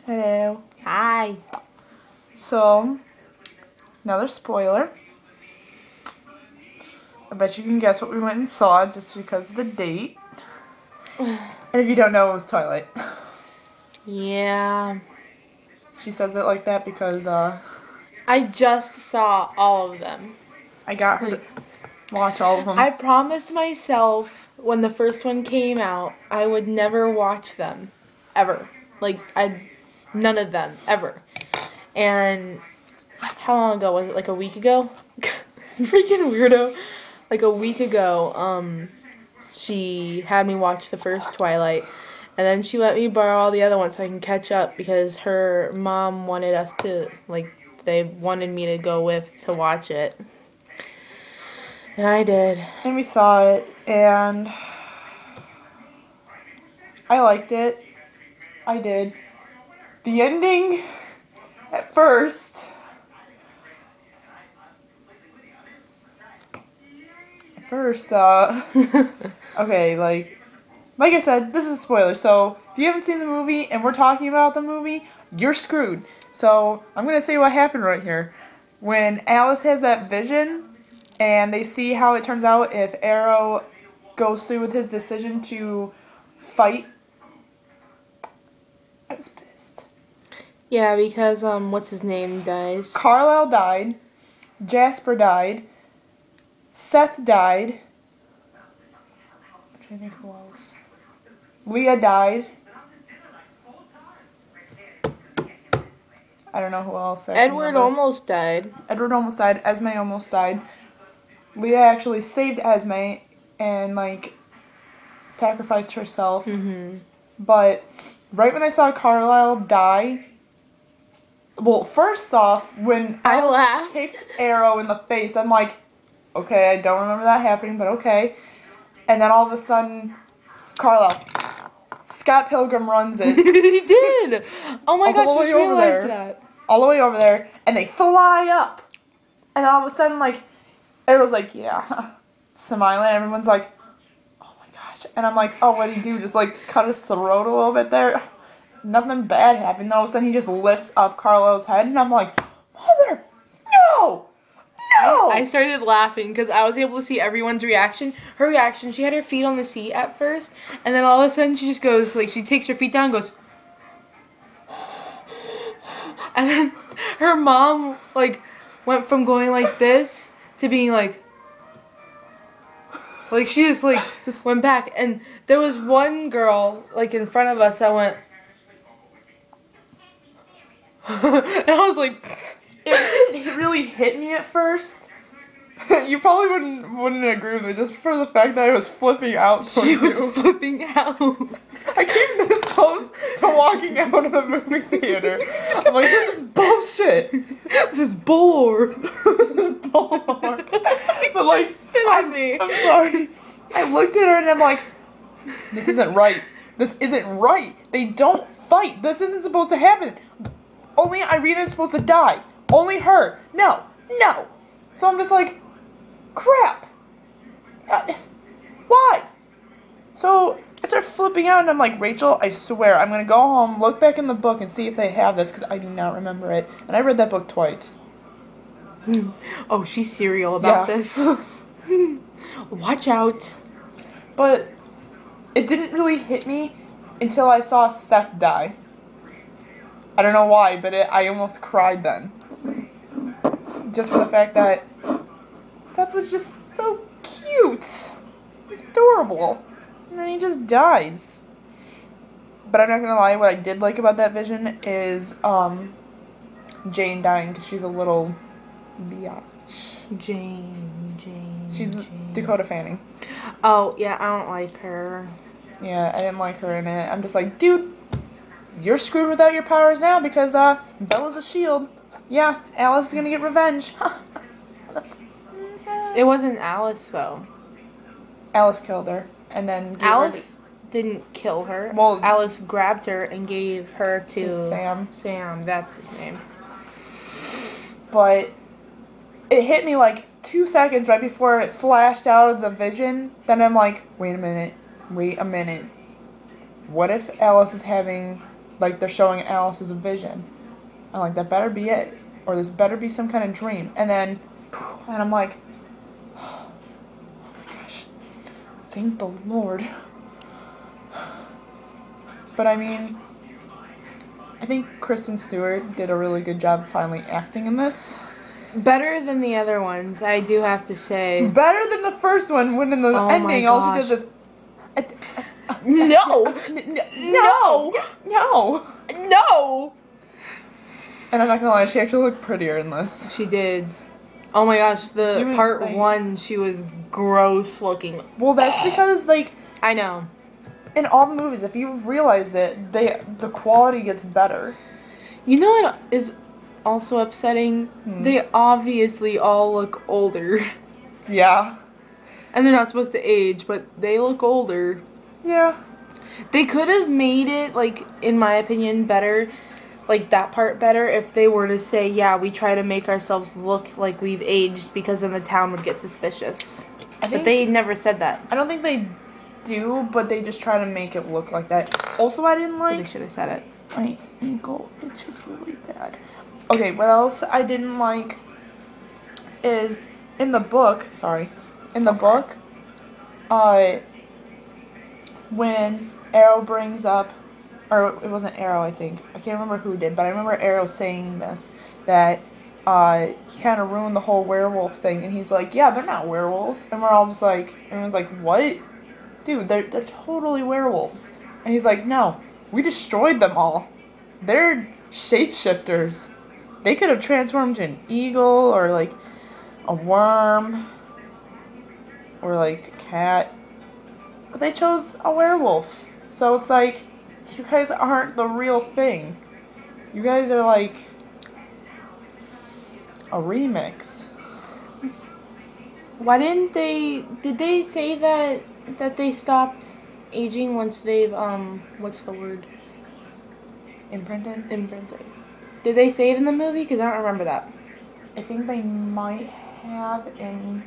Hello. Hi. So, another spoiler. I bet you can guess what we went and saw just because of the date. And if you don't know, it was Twilight. Yeah. She says it like that because I just saw all of them. I got her to watch all of them. I promised myself when the first one came out, I would never watch them. Ever. None of them. Ever. And how long ago was it? Like a week ago? Freaking weirdo. Like a week ago, she had me watch the first Twilight. And then she let me borrow all the other ones so I can catch up because her mom wanted us to, they wanted me to go with to watch it. And I did. And we saw it, and I liked it. I did. The ending, at first, okay, like I said, this is a spoiler, so if you haven't seen the movie and we're talking about the movie, you're screwed. So, I'm going to say what happened right here. When Alice has that vision, and they see how it turns out if Arrow goes through with his decision to fight, I was pissed. Yeah, because, what's his name dies? Carlisle died, Jasper died, Seth died, I'm trying to think who else. Leah died. I don't know who else. Edward almost died. Edward almost died. Esme almost died. Leah actually saved Esme and, sacrificed herself. Mm-hmm. But right when I saw Carlisle die, well, first off, when I Alice laughed. kicked Arrow in the face, I'm like, okay, I don't remember that happening, but okay. And then all of a sudden, Carlisle, Scott Pilgrim runs it. He did! Oh my All gosh, the I way just over realized there. that. All the way over there, and they fly up. And all of a sudden, Arrow's like, yeah, smiling, and everyone's like, oh my gosh. And I'm like, oh, what'd he do? Just, cut his throat a little bit there? Nothing bad happened. All of a sudden, he just lifts up Carlisle's head, and I'm like, mother, no! No! I started laughing because I was able to see everyone's reaction. Her reaction, she had her feet on the seat at first, and then all of a sudden she just goes, she takes her feet down and goes, and then her mom, went from going like this to being she just, went back. And there was one girl, in front of us that went, and I was like, it really hit me at first. You probably wouldn't agree with me just for the fact that I was flipping out. She was flipping out. I came this close to walking out of the movie theater. I'm like, this is bullshit. This is bore. This is bull. But Spit on me. I'm sorry. I looked at her and I'm like, this isn't right. This isn't right. They don't fight. This isn't supposed to happen. Only Irina is supposed to die. Only her. No. No. So I'm just like, crap. Why? So I start flipping out and I'm like, Rachel, I swear, I'm going to go home, look back in the book and see if they have this because I do not remember it. And I read that book twice. Oh, she's serial about Yeah. this. Watch out. But it didn't really hit me until I saw Seth die. I don't know why, but I almost cried then. Just for the fact that Seth was just so cute. He's adorable. And then he just dies. But I'm not gonna lie, what I did like about that vision is Jane dying because she's a little biatch. Jane. She's Dakota Fanning. Oh, yeah, I don't like her. Yeah, I didn't like her in it. I'm just like, dude, you're screwed without your powers now because Bella's a shield. Yeah, Alice is gonna get revenge. It wasn't Alice, though. Alice killed her, and then gave Alice didn't kill her. Well, Alice grabbed her and gave her to Sam. Sam, that's his name. But it hit me 2 seconds right before it flashed out of the vision. Then I'm like, wait a minute. What if Alice is having like they're showing Alice as a vision. I'm like, that better be it, or this better be some kind of dream. And then, and I'm like, oh my gosh, thank the Lord. But I mean, I think Kristen Stewart did a really good job finally acting in this. Better than the other ones, I do have to say. Better than the first one, when in the ending, all she does is... No! No! No! No! And I'm not gonna lie, she actually looked prettier in this. She did. Oh my gosh, the Even, part like- 1, she was gross looking. Well, that's because, like, I know. in all the movies, if you've realized it, the quality gets better. You know what is also upsetting? They obviously all look older. Yeah. And they're not supposed to age, but they look older. Yeah. They could have made it, like, in my opinion, better, like, that part better, if they were to say, yeah, we try to make ourselves look like we've aged, because then the town would get suspicious. But they never said that. I don't think they do, but they just try to make it look like that. Also, I didn't They like... should have said it. My ankle itches really bad. Okay, what else I didn't like is in the book, when Arrow brings up, or it wasn't Arrow, I think. I can't remember who did, but I remember Arrow saying this, that he kind of ruined the whole werewolf thing, and he's like, yeah, they're not werewolves. And we're all just like, everyone's like, what? Dude, they're totally werewolves. And he's like, no, we destroyed them all. They're shapeshifters. They could have transformed into an eagle, or like a worm, or like a cat. But they chose a werewolf. So it's like, you guys aren't the real thing. You guys are like a remix. Why didn't did they say that they stopped aging once they've, what's the word? Imprinted? Imprinted. Did they say it in the movie? Because I don't remember that. I think they might have in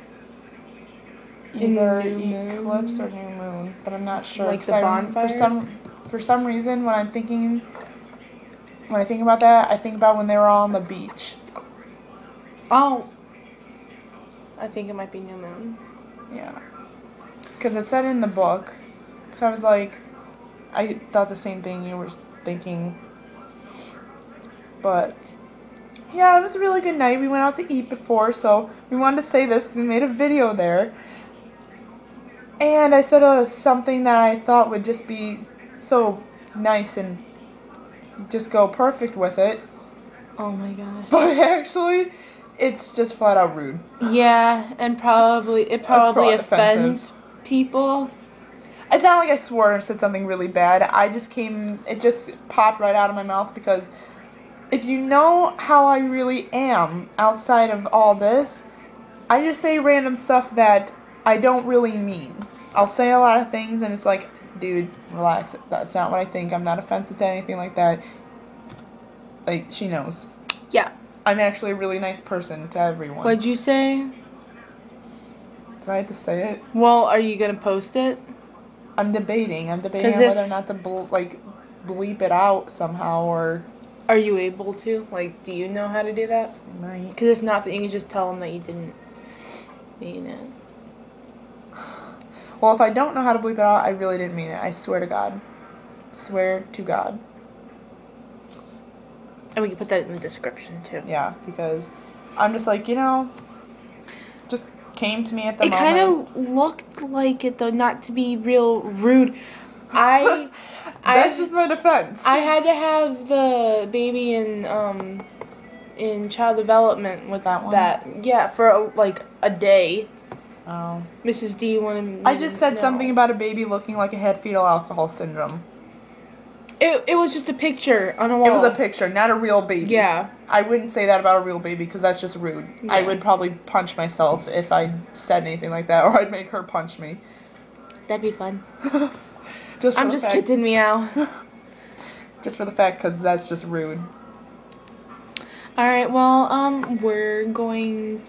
either New Moon? Eclipse or New Moon, but I'm not sure. Like 'cause the I bonfire? For some reason, when I think about that, I think about when they were all on the beach. Oh. I think it might be New Moon. Yeah. Because it said in the book. So I was like, I thought the same thing you were thinking. But, yeah, it was a really good night. We went out to eat before, so we wanted to say this because we made a video there. And I said something that I thought would just be so nice and just go perfect with it. Oh my god. But actually, it's just flat out rude. Yeah, and it probably Offensive. offends people. It's not like I swore or said something really bad. It just popped right out of my mouth because if you know how I really am outside of all this, I just say random stuff that I don't really mean. I'll say a lot of things and it's like, dude, relax. That's not what I think. I'm not offensive to anything like that. Like, she knows. Yeah. I'm actually a really nice person to everyone. What'd you say? Do I have to say it? Well, are you gonna post it? I'm debating. I'm 'Cause debating on if- whether or not to bleep it out somehow or... Are you able to? Like, do you know how to do that? Right. Because if not, then you can just tell them that you didn't mean it. Well, if I don't know how to bleep it out, I really didn't mean it. I swear to God. Swear to God. And we can put that in the description, too. Yeah, because I'm just like, just came to me at the It moment. kind of looked like it, though, not to be real rude. That's just my defense. I had to have the baby in child development with That one? Yeah, for a day. Oh. Mrs. D wanted me I just said to something know. about a baby looking like it had fetal alcohol syndrome. It was just a picture on a wall. It was a picture, not a real baby. Yeah. I wouldn't say that about a real baby because that's just rude. I Yeah. would probably punch myself if I said anything like that, or I'd make her punch me. That'd be fun. Just for I'm the just fact- kidding, meow. Just for the fact, because that's just rude. Alright, well, we're going